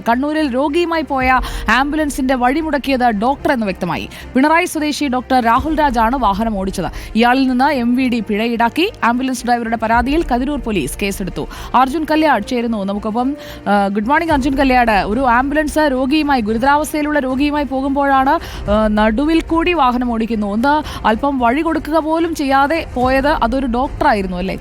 കണ്ണൂരിൽ രോഗിയുമായി പോയ ആംബുലൻസിന്റെ വഴിമുടക്കിയത് ഡോക്ടർ എന്ന് വ്യക്തമായി. പിണറായി സ്വദേശി ഡോക്ടർ രാഹുൽ രാജാണ് വാഹനം ഓടിച്ചത്. ഇയാളിൽ നിന്ന് MVD പിഴ ഈടാക്കി. ആംബുലൻസ് ഡ്രൈവറുടെ പരാതിയിൽ കതിരൂർ പോലീസ് കേസെടുത്തു. അർജുൻ കല്യാട് ചേരുന്നു നമുക്കൊപ്പം. Good morning Arjun Kalliad. ഒരു ആംബുലൻസ് ഗുരുതരാവസ്ഥയിലുള്ള രോഗിയുമായി പോകുമ്പോഴാണ് നടുവിൽ കൂടി വാഹനം ഓടിക്കുന്നു. ഒന്ന് അല്പം വഴി കൊടുക്കുക പോലും ചെയ്യാതെ പോയത് അതൊരു ഡോക്ടറായിരുന്നു അല്ലേ?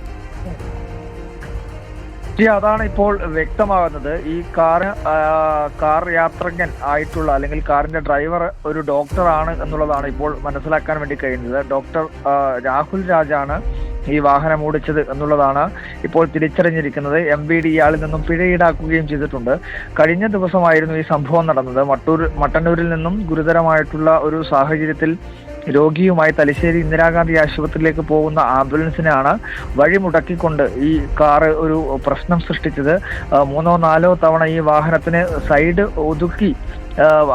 അതാണ് ഇപ്പോൾ വ്യക്തമാകുന്നത്. ഈ കാർ യാത്രജ്ഞൻ ആയിട്ടുള്ള അല്ലെങ്കിൽ കാറിന്റെ ഡ്രൈവർ ഒരു ഡോക്ടറാണ് എന്നുള്ളതാണ് ഇപ്പോൾ മനസ്സിലാക്കാൻ വേണ്ടി കഴിയുന്നത്. ഡോക്ടർ രാഹുൽ രാജാണ് ഈ വാഹനം ഓടിച്ചത് എന്നുള്ളതാണ് ഇപ്പോൾ തിരിച്ചറിഞ്ഞിരിക്കുന്നത്. MVD ഇയാളിൽ നിന്നും പിഴ ഈടാക്കുകയും ചെയ്തിട്ടുണ്ട്. കഴിഞ്ഞ ദിവസമായിരുന്നു ഈ സംഭവം നടന്നത്. മട്ടന്നൂരിൽ നിന്നും ഗുരുതരമായിട്ടുള്ള ഒരു സാഹചര്യത്തിൽ രോഗിയുമായി തലശ്ശേരി ഇന്ദിരാഗാന്ധി ആശുപത്രിയിലേക്ക് പോകുന്ന ആംബുലൻസിനാണ് വഴിമുടക്കിക്കൊണ്ട് ഈ കാറ് ഒരു പ്രശ്നം സൃഷ്ടിച്ചത്. 3-4 തവണ ഈ വാഹനത്തിന് സൈഡ് ഒതുക്കി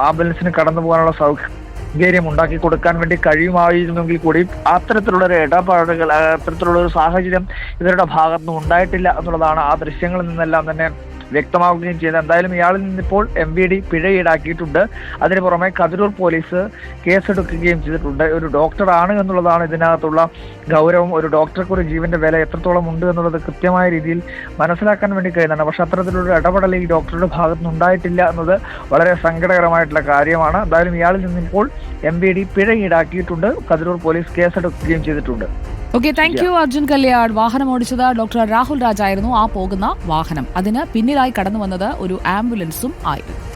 ആംബുലൻസിന് കടന്നു പോകാനുള്ള സൗകര്യം ഉണ്ടാക്കി കൊടുക്കാൻ വേണ്ടി കഴിയുമായിരുന്നെങ്കിൽ കൂടി അത്തരത്തിലുള്ള ഒരു ഇടപാടുകൾ, അത്തരത്തിലുള്ള ഒരു സാഹചര്യം ഇവരുടെ ഭാഗത്തുനിന്ന് ഉണ്ടായിട്ടില്ല എന്നുള്ളതാണ് ആ ദൃശ്യങ്ങളിൽ നിന്നെല്ലാം തന്നെ വ്യക്തമാവുകയും ചെയ്തത്. എന്തായാലും ഇയാളിൽ നിന്നിപ്പോൾ MVD പിഴ ഈടാക്കിയിട്ടുണ്ട്. അതിന് പുറമെ കതിരൂർ പോലീസ് കേസെടുക്കുകയും ചെയ്തിട്ടുണ്ട്. ഒരു ഡോക്ടറാണ് എന്നുള്ളതാണ് ഇതിനകത്തുള്ള ഗൗരവം. ഒരു ഡോക്ടർക്ക് ഒരു ജീവന്റെ വില എത്രത്തോളം ഉണ്ട് എന്നുള്ളത് കൃത്യമായ രീതിയിൽ മനസ്സിലാക്കാൻ വേണ്ടി കഴിയുന്നുണ്ട്. പക്ഷെ അത്തരത്തിലുള്ള ഇടപെടൽ ഈ ഡോക്ടറുടെ ഭാഗത്തുനിന്ന് ഉണ്ടായിട്ടില്ല എന്നത് വളരെ സങ്കടകരമായിട്ടുള്ള കാര്യമാണ്. എന്തായാലും ഇയാളിൽ നിന്നിപ്പോൾ MVD പിഴ ഈടാക്കിയിട്ടുണ്ട്. കതിരൂർ പോലീസ് കേസെടുക്കുകയും ചെയ്തിട്ടുണ്ട്. Okay, thank you Arjun Kalliad. വാഹനം ഓടിച്ചത് ഡോക്ടർ രാഹുൽ രാജായിരുന്നു. ആ പോകുന്ന വാഹനം അതിന് പിന്നിലായി കടന്നു വന്നത് ഒരു ആംബുലൻസും ആയിരുന്നു.